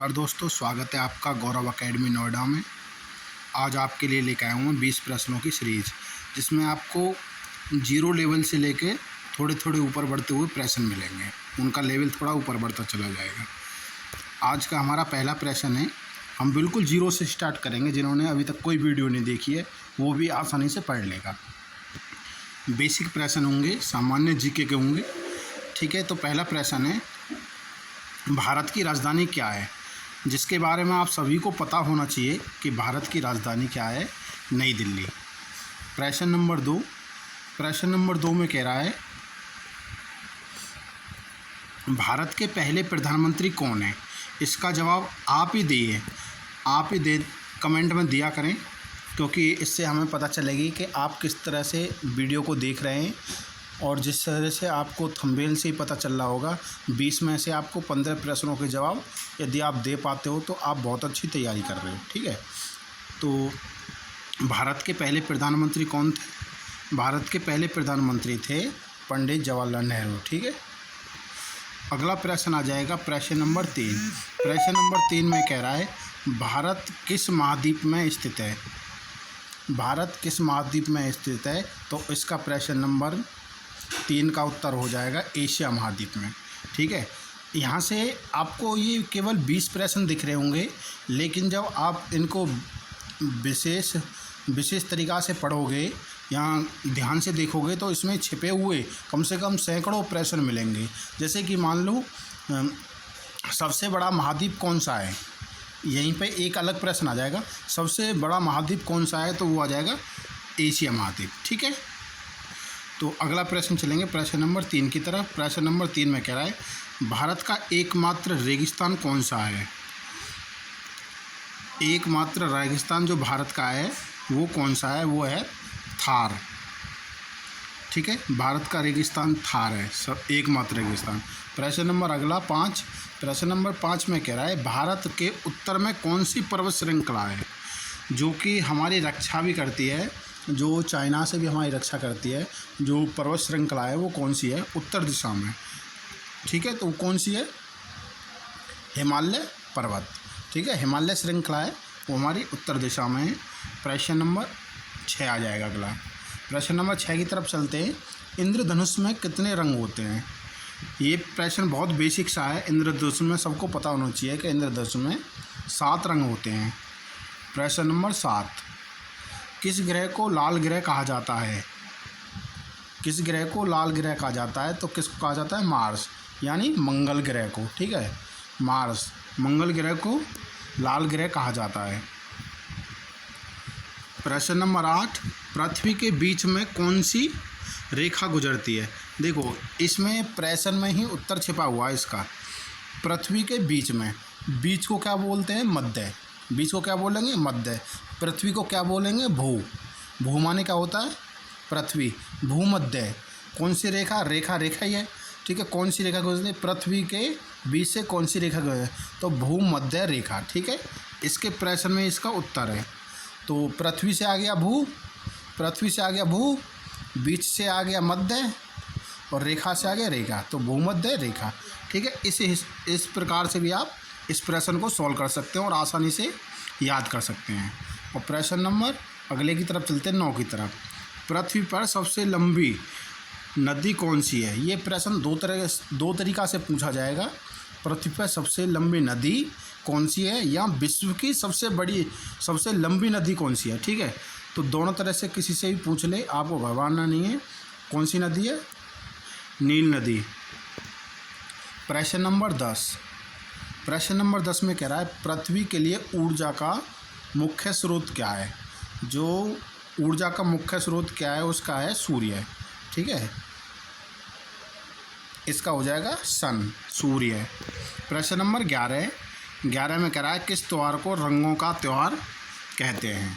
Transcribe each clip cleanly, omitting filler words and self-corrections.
और दोस्तों, स्वागत है आपका गौरव एकेडमी नोएडा में। आज आपके लिए लेकर आया हूँ मैं 20 प्रश्नों की सीरीज़, जिसमें आपको जीरो लेवल से लेके थोड़े थोड़े ऊपर बढ़ते हुए प्रश्न मिलेंगे। उनका लेवल थोड़ा ऊपर बढ़ता चला जाएगा। आज का हमारा पहला प्रश्न है, हम बिल्कुल जीरो से स्टार्ट करेंगे। जिन्होंने अभी तक कोई वीडियो नहीं देखी है वो भी आसानी से पढ़ लेगा। बेसिक प्रश्न होंगे, सामान्य जीके के होंगे। ठीक है, तो पहला प्रश्न है, भारत की राजधानी क्या है? जिसके बारे में आप सभी को पता होना चाहिए कि भारत की राजधानी क्या है, नई दिल्ली। प्रश्न नंबर दो में कह रहा है, भारत के पहले प्रधानमंत्री कौन है? इसका जवाब आप ही दे कमेंट में दिया करें, क्योंकि इससे हमें पता चलेगी कि आप किस तरह से वीडियो को देख रहे हैं। और जिस तरह से आपको थंबनेल से ही पता चल रहा होगा, 20 में से आपको 15 प्रश्नों के जवाब यदि आप दे पाते हो तो आप बहुत अच्छी तैयारी कर रहे हो। ठीक है, तो भारत के पहले प्रधानमंत्री कौन थे? भारत के पहले प्रधानमंत्री थे पंडित जवाहरलाल नेहरू। ठीक है, अगला प्रश्न आ जाएगा प्रश्न नंबर 3। प्रश्न नंबर 3 में कह रहा है, भारत किस महाद्वीप में स्थित है? भारत किस महाद्वीप में स्थित है? तो इसका प्रश्न नंबर 3 का उत्तर हो जाएगा एशिया महाद्वीप में। ठीक है, यहाँ से आपको ये केवल 20 प्रश्न दिख रहे होंगे, लेकिन जब आप इनको विशेष तरीक़ा से पढ़ोगे, यहाँ ध्यान से देखोगे, तो इसमें छिपे हुए कम से कम सैकड़ों प्रश्न मिलेंगे। जैसे कि मान लो, सबसे बड़ा महाद्वीप कौन सा है? यहीं पे एक अलग प्रश्न आ जाएगा, सबसे बड़ा महाद्वीप कौन सा है? तो वो आ जाएगा एशिया महाद्वीप। ठीक है, तो अगला प्रश्न चलेंगे प्रश्न नंबर 3 की तरफ। प्रश्न नंबर 3 में कह रहा है, भारत का एकमात्र रेगिस्तान कौन सा है? एकमात्र रेगिस्तान जो भारत का है वो कौन सा है? वो है थार। ठीक है, भारत का रेगिस्तान थार है, सब एकमात्र रेगिस्तान। प्रश्न नंबर अगला 5। प्रश्न नंबर 5 में कह रहा है, भारत के उत्तर में कौन सी पर्वत श्रृंखला है जो कि हमारी रक्षा भी करती है, जो चाइना से भी हमारी रक्षा करती है? जो पर्वत श्रृंखला है वो कौन सी है? उत्तर दिशा में। ठीक है, तो कौन सी है? हिमालय पर्वत। ठीक है, हिमालय श्रृंखला है, वो हमारी उत्तर दिशा में है। प्रश्न नंबर 6 आ जाएगा अगला। प्रश्न नंबर 6 की तरफ चलते हैं, इंद्रधनुष में कितने रंग होते हैं? ये प्रश्न बहुत बेसिक सा है। इंद्रधनुष में सबको पता होना चाहिए कि इंद्रधनुष में 7 रंग होते हैं। प्रश्न नंबर 7, किस ग्रह को लाल ग्रह कहा जाता है? किस ग्रह को लाल ग्रह कहा जाता है? तो किसको कहा जाता है? मार्स, यानी मंगल ग्रह को। ठीक है, मार्स, मंगल ग्रह को लाल ग्रह कहा जाता है। प्रश्न नंबर 8, पृथ्वी के बीच में कौन सी रेखा गुजरती है? देखो, इसमें प्रश्न में ही उत्तर छिपा हुआ है इसका। पृथ्वी के बीच में, बीच को क्या बोलते हैं? मध्य। बीच को क्या बोलेंगे? मध्य। पृथ्वी को क्या बोलेंगे? भू। भू माने क्या होता है? पृथ्वी। भूमध्य। कौन सी रेखा? रेखा ही है। ठीक है, कौन सी रेखा गुजरती है? पृथ्वी के बीच से कौन सी रेखा गुजरती है? तो भूमध्य रेखा। ठीक है, इसके प्रश्न में इसका उत्तर है। तो पृथ्वी से आ गया भू, पृथ्वी से आ गया भू, बीच से आ गया मध्य, और रेखा से आ गया रेखा, तो भूमध्य रेखा। ठीक है, इस प्रकार से भी आप इस प्रश्न को सॉल्व कर सकते हैं और आसानी से याद कर सकते हैं। और प्रश्न नंबर अगले की तरफ चलते हैं, 9 की तरफ। पृथ्वी पर सबसे लंबी नदी कौन सी है? ये प्रश्न दो तरीक़ा से पूछा जाएगा। पृथ्वी पर सबसे लंबी नदी कौन सी है, या विश्व की सबसे लंबी नदी कौन सी है? ठीक है, तो दोनों तरह से किसी से भी पूछ ले, आपको घबराना नहीं है। कौन सी नदी है? नील नदी। प्रश्न नंबर 10। प्रश्न नंबर 10 में कह रहा है, पृथ्वी के लिए ऊर्जा का मुख्य स्रोत क्या है? जो ऊर्जा का मुख्य स्रोत क्या है, उसका है सूर्य। ठीक है, इसका हो जाएगा सन, सूर्य। प्रश्न नंबर 11 में कह रहा है, किस त्यौहार को रंगों का त्यौहार कहते हैं?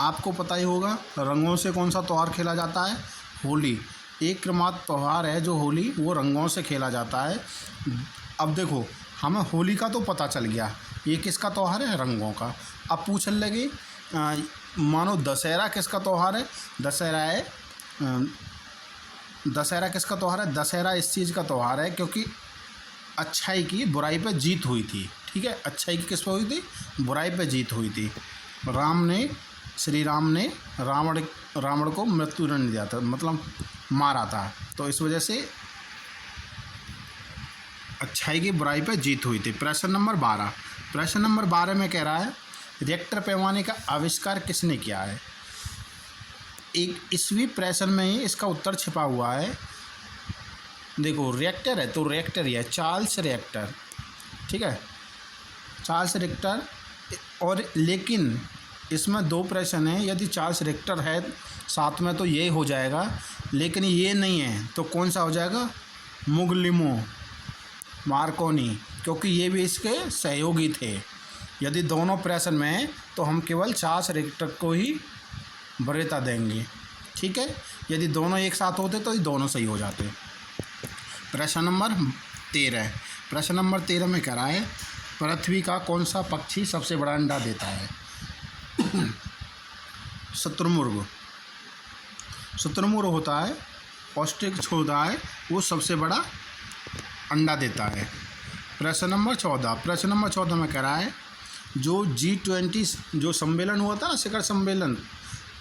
आपको पता ही होगा, रंगों से कौन सा त्यौहार खेला जाता है? होली। एकमात्र त्यौहार है जो होली, वो रंगों से खेला जाता है। अब देखो, हमें होली का तो पता चल गया, ये किसका त्यौहार है? रंगों का। अब पूछने लगे, मानो दशहरा किसका त्यौहार है? दशहरा किसका त्यौहार है? दशहरा इस चीज़ का त्यौहार है क्योंकि अच्छाई की बुराई पर जीत हुई थी। ठीक है। अच्छाई की किस पे हुई थी? बुराई पे जीत हुई थी। श्री राम ने रावण को मृत्युदंड दिया था, मतलब मारा था। तो इस वजह से अच्छाई की बुराई पे जीत हुई थी। प्रश्न नंबर 12। प्रश्न नंबर 12 में कह रहा है रिएक्टर पैमाने का आविष्कार किसने किया है? एक ईस्वी प्रश्न में ही इसका उत्तर छिपा हुआ है। देखो रिएक्टर है तो रिएक्टर ही है, चार्ल्स रिएक्टर, ठीक है, चार्ल्स रिएक्टर। और लेकिन इसमें दो प्रश्न हैं, यदि चार्ल्स रिएक्टर है साथ में तो ये हो जाएगा, लेकिन ये नहीं है तो कौन सा हो जाएगा? मुगलिमो मार्कोनी, क्योंकि ये भी इसके सहयोगी थे। यदि दोनों प्रश्न में है तो हम केवल चार्ल्स रिएक्टर को ही वरीयता देंगे, ठीक है। यदि दोनों एक साथ होते तो ये दोनों सही हो जाते। प्रश्न नंबर 13। प्रश्न नंबर 13 में कह रहा है पृथ्वी का कौन सा पक्षी सबसे बड़ा अंडा देता है? शुतुरमुर्ग। शुतुरमुर्ग होता है, ऑस्ट्रिच होता है, वो सबसे बड़ा अंडा देता है। प्रश्न नंबर 14। प्रश्न नंबर 14 में कह रहा है जो G20 जो सम्मेलन हुआ था ना, शिखर सम्मेलन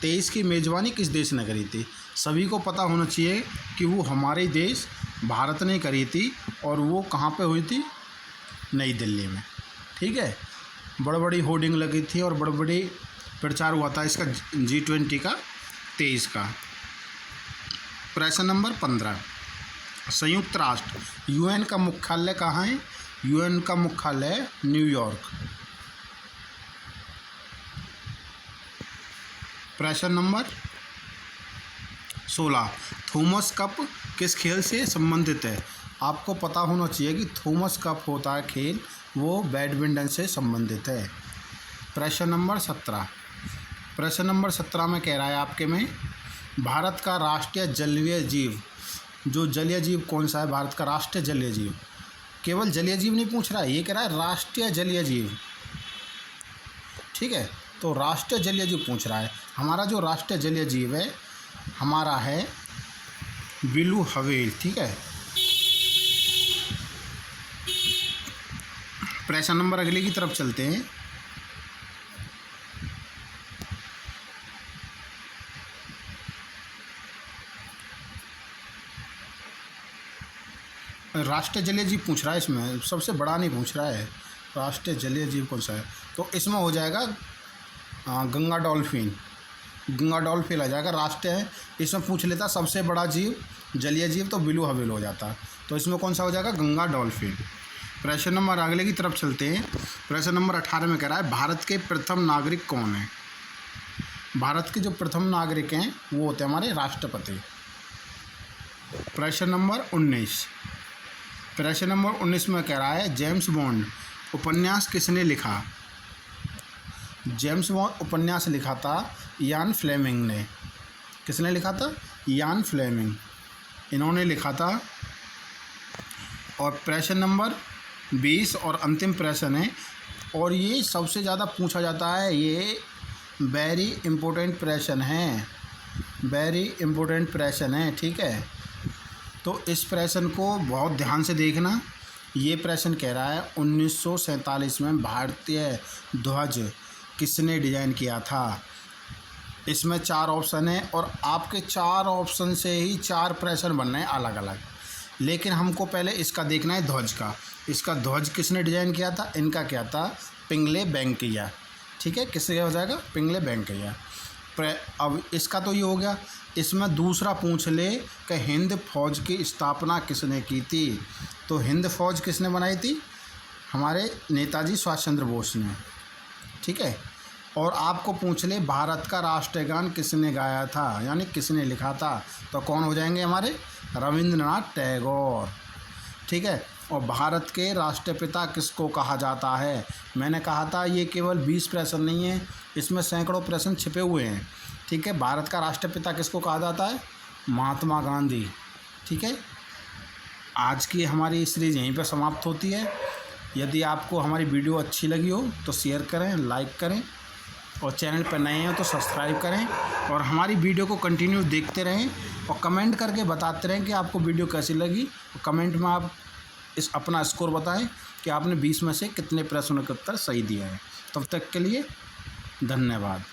23 की मेज़बानी किस देश ने करी थी? सभी को पता होना चाहिए कि वो हमारे देश भारत ने करी थी, और वो कहाँ पे हुई थी? नई दिल्ली में, ठीक है। बड़ी बड़ी होर्डिंग लगी थी और बड़ी बड़ी प्रचार हुआ था इसका G20 का 23 का। प्रश्न नंबर 15। संयुक्त राष्ट्र UN का मुख्यालय कहाँ है? UN का मुख्यालय न्यूयॉर्क। प्रश्न नंबर 16। थॉमस कप किस खेल से संबंधित है? आपको पता होना चाहिए कि थॉमस कप होता है खेल, वो बैडमिंटन से संबंधित है। प्रश्न नंबर 17। प्रश्न नंबर 17 में कह रहा है आपके में भारत का राष्ट्रीय जलीय जीव, जो जलीय जीव कौन सा है? भारत का राष्ट्रीय जलीय जीव, केवल जलीय जीव नहीं पूछ रहा है, ये कह रहा है राष्ट्रीय जलीय जीव, ठीक है। तो राष्ट्रीय जलीय जीव पूछ रहा है। हमारा जो राष्ट्रीय जलीय जीव है हमारा है ब्लू व्हेल, ठीक है। प्रश्न नंबर अगले की तरफ चलते हैं। राष्ट्रीय जलीय जीव पूछ रहा है, इसमें सबसे बड़ा नहीं पूछ रहा है। राष्ट्रीय जलीय जीव कौन सा है? तो इसमें हो जाएगा गंगा डॉल्फिन। गंगा डॉल्फिन आ जाएगा, राष्ट्रीय है। इसमें पूछ लेता सबसे बड़ा जीव जलीय जीव तो ब्लू व्हेल हो जाता। तो इसमें कौन सा हो जाएगा? गंगा डॉल्फिन। प्रश्न नंबर अगले की तरफ चलते हैं। प्रश्न नंबर 18 में कह रहा है भारत के प्रथम नागरिक कौन है? भारत के जो प्रथम नागरिक हैं वो होते हैं हमारे राष्ट्रपति। प्रश्न नंबर 19। प्रश्न नंबर 19 में कह रहा है जेम्स बॉन्ड उपन्यास किसने लिखा? जेम्स बॉन्ड उपन्यास लिखा था यान फ्लेमिंग ने। किसने लिखा था? यान फ्लेमिंग, इन्होंने लिखा था। और प्रश्न नंबर 20 और अंतिम प्रश्न है, और ये सबसे ज़्यादा पूछा जाता है, ये वेरी इम्पोर्टेंट प्रश्न है, वेरी इम्पोर्टेंट प्रश्न है, ठीक है। तो इस प्रश्न को बहुत ध्यान से देखना। ये प्रश्न कह रहा है 1947 में भारतीय ध्वज किसने डिज़ाइन किया था? इसमें 4 ऑप्शन है और आपके 4 ऑप्शन से ही 4 प्रश्न बनने हैं अलग अलग, लेकिन हमको पहले इसका देखना है ध्वज का। इसका ध्वज किसने डिज़ाइन किया था? इनका क्या था? पिंगले वेंकैया, ठीक है। किससे हो जाएगा? पिंगले वेंकैया। अब इसका तो ये हो गया। इसमें दूसरा पूछ ले कि हिंद फौज की स्थापना किसने की थी? तो हिंद फौज किसने बनाई थी? हमारे नेताजी सुभाष चंद्र बोस ने, ठीक है। और आपको पूछ ले भारत का राष्ट्रीय गान किसने गाया था, यानी किसने लिखा था? तो कौन हो जाएंगे हमारे? रविंद्रनाथ टैगोर, ठीक है। और भारत के राष्ट्रपिता किसको कहा जाता है? मैंने कहा था ये केवल 20 प्रश्न नहीं है, इसमें सैकड़ों प्रश्न छिपे हुए हैं, ठीक है। भारत का राष्ट्रपिता किसको कहा जाता है? महात्मा गांधी, ठीक है। आज की हमारी सीरीज़ यहीं पर समाप्त होती है। यदि आपको हमारी वीडियो अच्छी लगी हो तो शेयर करें, लाइक करें, और चैनल पर नए हैं तो सब्सक्राइब करें, और हमारी वीडियो को कंटिन्यू देखते रहें, और कमेंट करके बताते रहें कि आपको वीडियो कैसी लगी। कमेंट में आप अपना स्कोर बताएं कि आपने 20 में से कितने प्रश्नों के उत्तर सही दिए हैं। तब तक के लिए धन्यवाद।